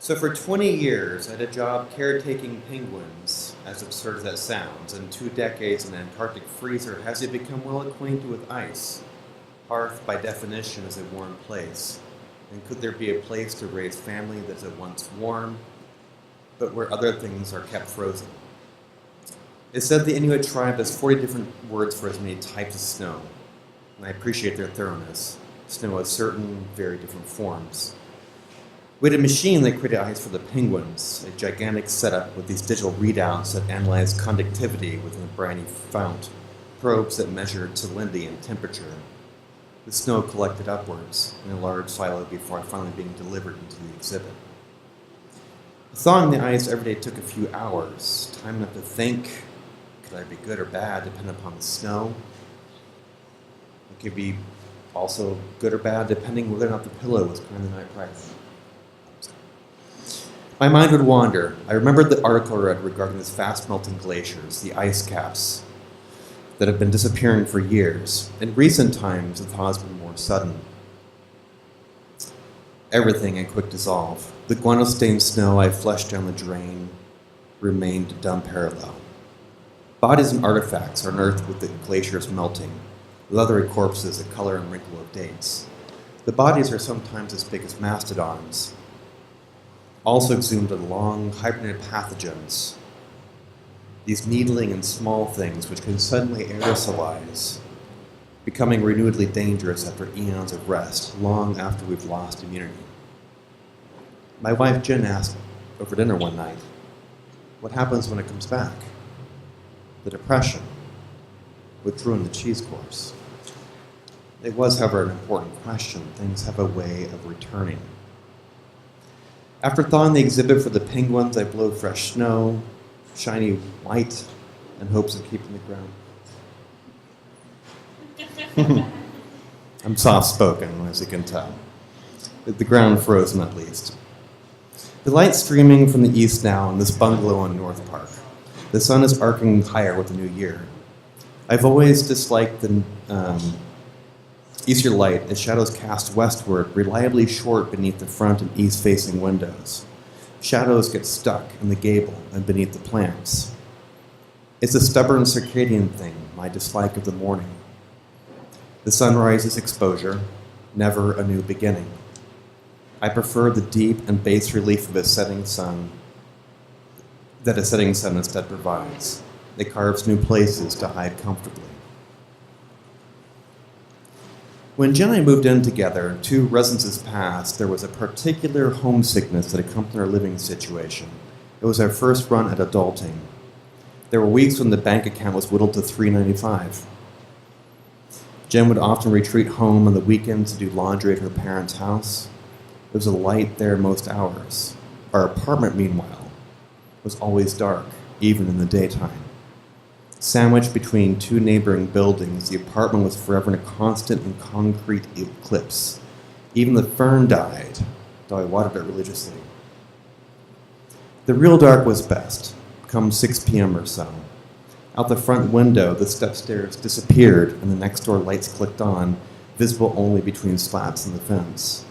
So for 20 years, I had a job caretaking penguins, as absurd as that sounds, and 2 decades in an Antarctic freezer has he become well acquainted with ice. Hearth, by definition, is a warm place. And could there be a place to raise family that's at once warm, but where other things are kept frozen? It's said the Inuit tribe has 40 different words for as many types of snow, and I appreciate their thoroughness. Snow has certain, very different forms. We had a machine that created ice for the penguins, a gigantic setup with these digital readouts that analyze conductivity within a briny fount, probes that measured salinity and temperature. The snow collected upwards in a large silo before finally being delivered into the exhibit. Thawing the ice every day took a few hours, time enough to think, could I be good or bad, depending upon the snow. It could be also good or bad, depending whether or not the pillow was kindly night price. My mind would wander. I remembered the article I read regarding these fast-melting glaciers, the ice caps, that have been disappearing for years. In recent times, the thaw has been more sudden. Everything in quick dissolve. The guano-stained snow I flushed down the drain remained a dumb parallel. Bodies and artifacts are unearthed with the glaciers melting, leathery corpses that color and wrinkle of dates. The bodies are sometimes as big as mastodons, also exhumed in long, hibernated pathogens, these needling and small things which can suddenly aerosolize, becoming renewedly dangerous after eons of rest, long after we've lost immunity. My wife Jen asked over dinner one night, what happens when it comes back? The depression, which ruined the cheese course. It was, however, an important question. Things have a way of returning. After thawing the exhibit for the penguins, I blow fresh snow, shiny white, in hopes of keeping the ground. I'm soft-spoken, as you can tell. The ground frozen, at least. The light streaming from the east now in this bungalow on North Park. The sun is arcing higher with the new year. I've always disliked the easter light as shadows cast westward, reliably short beneath the front and east-facing windows. Shadows get stuck in the gable and beneath the plants. It's a stubborn circadian thing, my dislike of the morning. The sunrise's exposure, never a new beginning. I prefer the deep and base relief of a setting sun that a setting sun instead provides. It carves new places to hide comfortably. When Jen and I moved in together, 2 residences past, there was a particular homesickness that accompanied our living situation. It was our first run at adulting. There were weeks when the bank account was whittled to $3.95. Jen would often retreat home on the weekends to do laundry at her parents' house. There was a light there most hours. Our apartment, meanwhile, was always dark, even in the daytime. Sandwiched between 2 neighboring buildings, the apartment was forever in a constant and concrete eclipse. Even the fern died, though I watered it religiously. The real dark was best, come 6 p.m. or so. Out the front window, the step stairs disappeared and the next door lights clicked on, visible only between slats in the fence.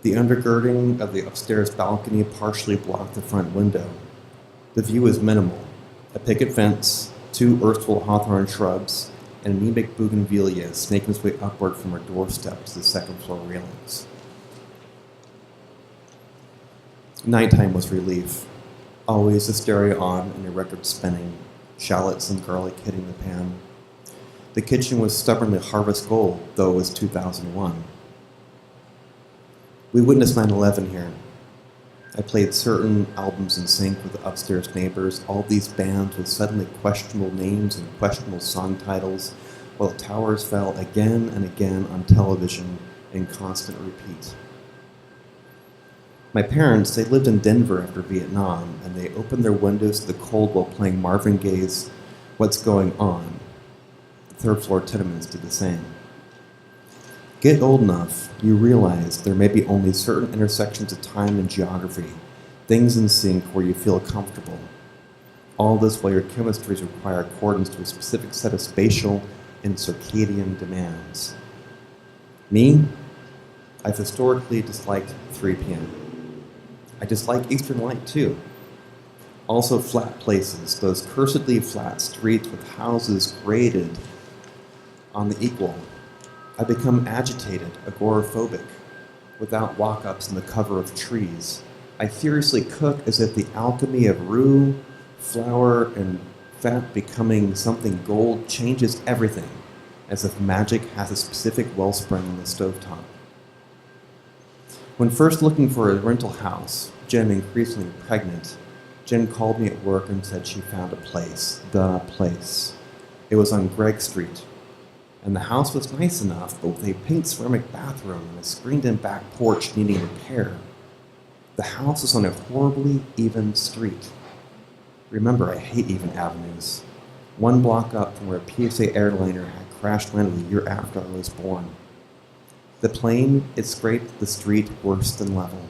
The undergirding of the upstairs balcony partially blocked the front window. The view was minimal. A picket fence, 2 erstwhile hawthorn shrubs, and an anemic bougainvillea snaking its way upward from our doorstep to the second-floor railings. Nighttime was relief. Always the stereo on and a record spinning, shallots and garlic hitting the pan. The kitchen was stubbornly harvest gold, though it was 2001. We witnessed 9/11 here. I played certain albums in sync with the upstairs neighbors, all these bands with suddenly questionable names and questionable song titles, while the towers fell again and again on television in constant repeat. My parents, they lived in Denver after Vietnam, and they opened their windows to the cold while playing Marvin Gaye's What's Going On. The third-floor tenements did the same. Get old enough, you realize there may be only certain intersections of time and geography, things in sync where you feel comfortable. All this while your chemistries require accordance to a specific set of spatial and circadian demands. Me, I've historically disliked 3 p.m. I dislike Eastern Light too. Also flat places, those cursedly flat streets with houses graded on the equal. I become agitated, agoraphobic, without walk-ups in the cover of trees. I furiously cook as if the alchemy of roux, flour, and fat becoming something gold changes everything, as if magic has a specific wellspring in the stovetop. When first looking for a rental house, Jen increasingly pregnant, Jen called me at work and said she found a place, the place. It was on Gregg Street, and the house was nice enough, but with a pink ceramic bathroom and a screened-in back porch needing repair. The house was on a horribly even street. Remember, I hate even avenues. One block up from where a PSA airliner had crash landed the year after I was born. The plane, it scraped the street worse than level.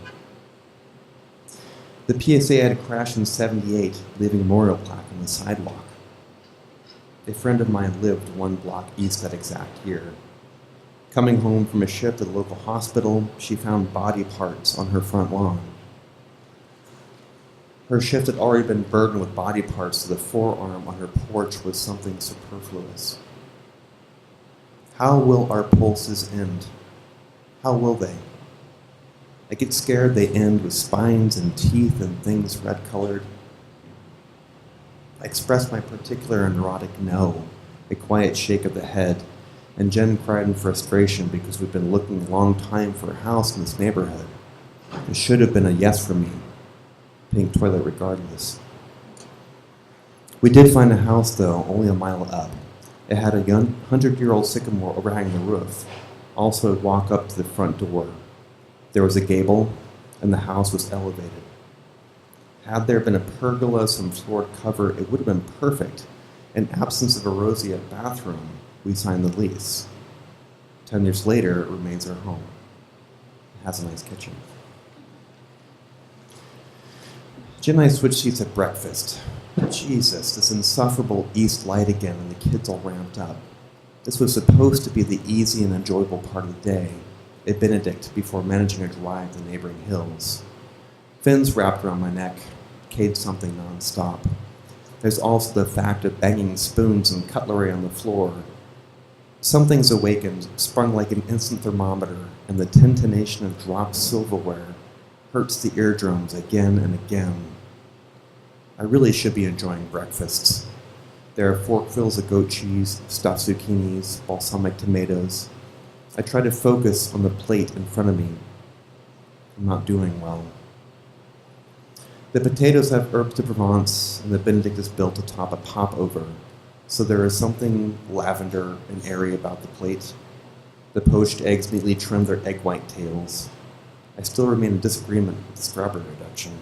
The PSA had crashed in '78, leaving a memorial plaque on the sidewalk. A friend of mine lived one block east that exact year. Coming home from a shift at the local hospital, she found body parts on her front lawn. Her shift had already been burdened with body parts, so the forearm on her porch was something superfluous. How will our pulses end? How will they? I get scared they end with spines and teeth and things red-colored. I express my particular neurotic no, a quiet shake of the head, and Jen cried in frustration because we've been looking a long time for a house in this neighborhood. It should have been a yes for me. Pink toilet regardless. We did find a house, though, only a mile up. It had a 100-year-old sycamore overhanging the roof. Also, I'd walk up to the front door. There was a gable, and the house was elevated. Had there been a pergola, some floored cover, it would have been perfect. In absence of a roseate bathroom, we signed the lease. 10 years later, it remains our home. It has a nice kitchen. Jen and I switched seats at breakfast. Jesus, this insufferable east light again, and the kids all ramped up. This was supposed to be the easy and enjoyable part of the day, a Benedict before managing a drive to neighboring hills. Fins wrapped around my neck, caged something nonstop. There's also the fact of banging spoons and cutlery on the floor. Something's awakened, sprung like an instant thermometer, and the tintination of dropped silverware hurts the eardrums again and again. I really should be enjoying breakfasts. There are forkfuls of goat cheese, stuffed zucchinis, balsamic tomatoes. I try to focus on the plate in front of me. I'm not doing well. The potatoes have herbes de Provence, and the Benedict is built atop a popover, so there is something lavender and airy about the plate. The poached eggs neatly trim their egg white tails. I still remain in disagreement with the strawberry reduction.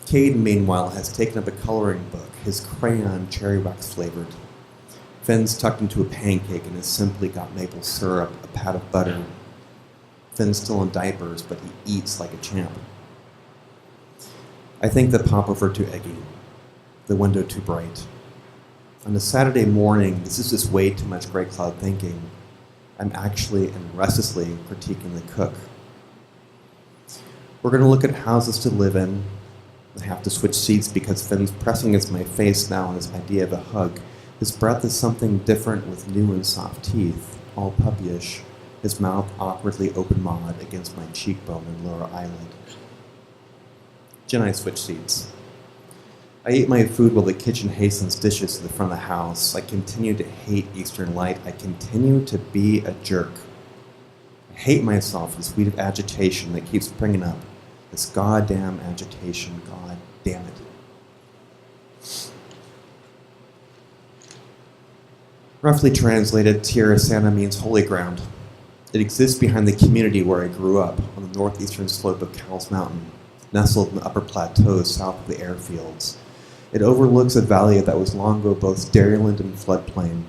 Cade, meanwhile, has taken up a coloring book, his crayon cherry wax flavored. Finn's tucked into a pancake and has simply got maple syrup, a pat of butter. Finn's still in diapers, but he eats like a champ. I think the popover too eggy, the window too bright. On a Saturday morning, this is just way too much gray cloud thinking. I'm actually and restlessly critiquing the cook. We're going to look at houses to live in. I have to switch seats because Finn's pressing against my face now on his idea of a hug. His breath is something different with new and soft teeth, all puppyish, his mouth awkwardly open-mawed against my cheekbone and lower eyelid. Jen and I switch seats. I eat my food while the kitchen hastens dishes to the front of the house. I continue to hate Eastern Light. I continue to be a jerk. I hate myself for this weed of agitation that keeps springing up. This goddamn agitation, god damn it. Roughly translated, Tarasana means holy ground. It exists behind the community where I grew up, on the northeastern slope of Cowles Mountain, nestled in the upper plateaus south of the airfields. It overlooks a valley that was long ago both dairyland and floodplain.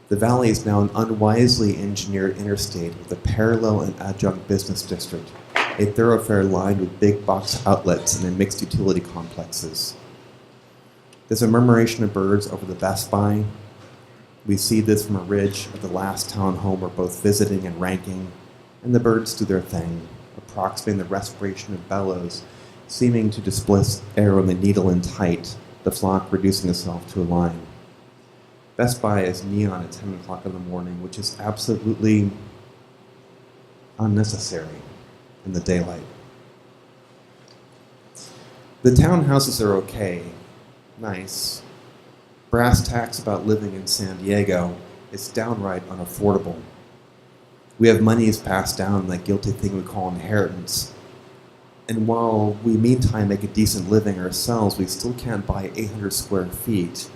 The valley is now an unwisely engineered interstate with a parallel and adjunct business district, a thoroughfare lined with big box outlets and mixed utility complexes. There's a murmuration of birds over the Best Buy. We see this from a ridge of the last town home we're both visiting and ranking, and the birds do their thing, a approximating the respiration of bellows, seeming to displace air on the needle and tight, the flock reducing itself to a line. Best Buy is neon at 10 o'clock in the morning, which is absolutely unnecessary in the daylight. The townhouses are okay, nice. Brass tacks about living in San Diego, it's downright unaffordable. We have monies passed down, that guilty thing we call inheritance. And while we meantime make a decent living ourselves, we still can't buy 800 square feet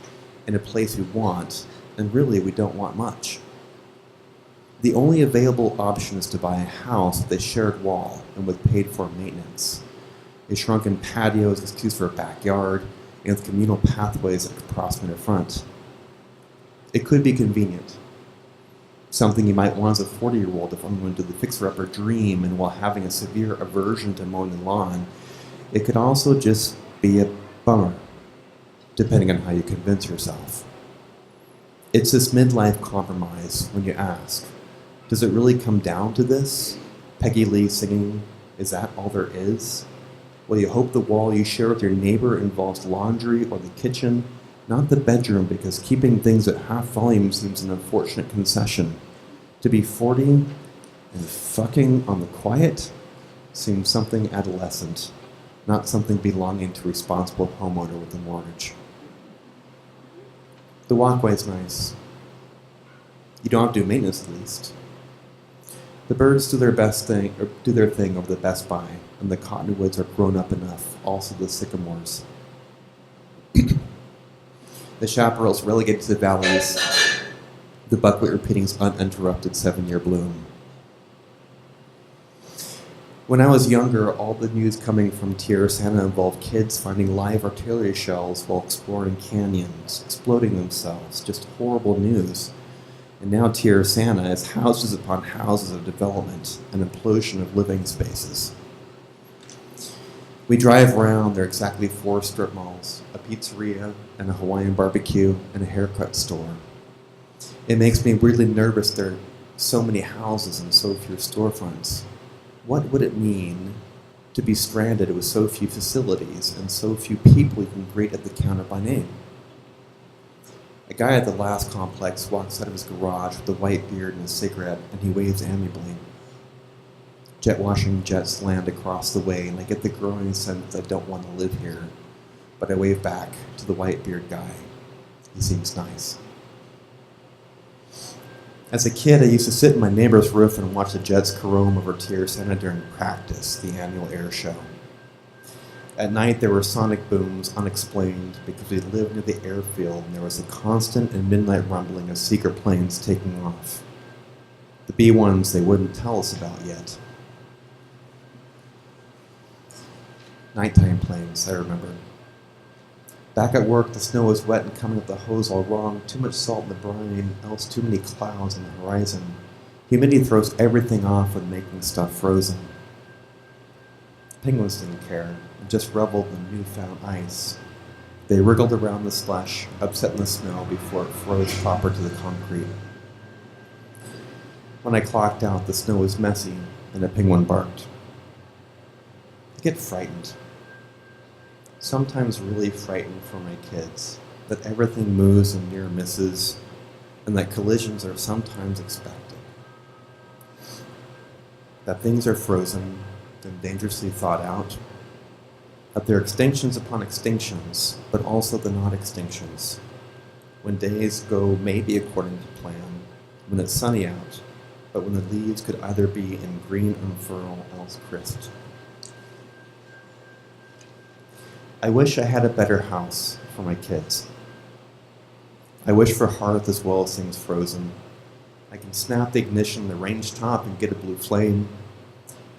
in a place we want, and really we don't want much. The only available option is to buy a house with a shared wall and with paid for maintenance. A shrunken patio is excused for a backyard, and with communal pathways that could cross in front. It could be convenient. Something you might want as a 40-year-old if I'm going to the fixer-upper dream, and while having a severe aversion to mowing the lawn, it could also just be a bummer, depending on how you convince yourself. It's this midlife compromise when you ask, does it really come down to this? Peggy Lee singing, "Is that all there is?" Well, you hope the wall you share with your neighbor involves laundry or the kitchen, not the bedroom, because keeping things at half volume seems an unfortunate concession. To be 40 and fucking on the quiet seems something adolescent, not something belonging to a responsible homeowner with a mortgage. The walkway's nice. You don't have to do maintenance at least. The birds do their thing over the Best Buy, and the cottonwoods are grown up enough, also the sycamores. The chaparral's relegated to the valleys, the buckwheat repeating its uninterrupted 7-year bloom. When I was younger, all the news coming from Tarasana involved kids finding live artillery shells while exploring canyons, exploding themselves, just horrible news. And now Tarasana is houses upon houses of development, an implosion of living spaces. We drive around, there are exactly 4 strip malls, a pizzeria, and a Hawaiian barbecue, and a haircut store. It makes me weirdly nervous there are so many houses and so few storefronts. What would it mean to be stranded with so few facilities and so few people you can greet at the counter by name? A guy at the last complex walks out of his garage with a white beard and a cigarette, and he waves amiably. Jet washing jets land across the way, and I get the growing sense I don't want to live here, but I wave back to the white beard guy. He seems nice. As a kid, I used to sit in my neighbor's roof and watch the jets carome over Tarasana during practice, the annual air show. At night, there were sonic booms, unexplained, because we lived near the airfield, and there was a constant and midnight rumbling of seeker planes taking off. The B-1s they wouldn't tell us about yet. Nighttime planes, I remember. Back at work, the snow was wet and coming up the hose all wrong, too much salt in the brine, else too many clouds on the horizon. Humidity throws everything off when making stuff frozen. Penguins didn't care, and just reveled in newfound ice. They wriggled around the slush, upset in the snow before it froze proper to the concrete. When I clocked out, the snow was messy, and a penguin barked. I get frightened. Sometimes really frightened for my kids, that everything moves and near misses, and that collisions are sometimes expected. That things are frozen and dangerously thought out, that there are extinctions upon extinctions, but also the not extinctions. When days go maybe according to plan, when it's sunny out, but when the leaves could either be in green unfurl, else crisped. I wish I had a better house for my kids. I wish for hearth as well as things frozen. I can snap the ignition in the range top and get a blue flame.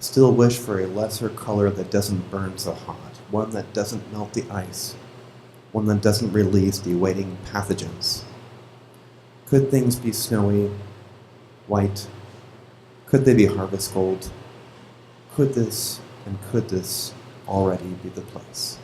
Still wish for a lesser color that doesn't burn so hot, one that doesn't melt the ice, one that doesn't release the awaiting pathogens. Could things be snowy, white? Could they be harvest gold? Could this already be the place?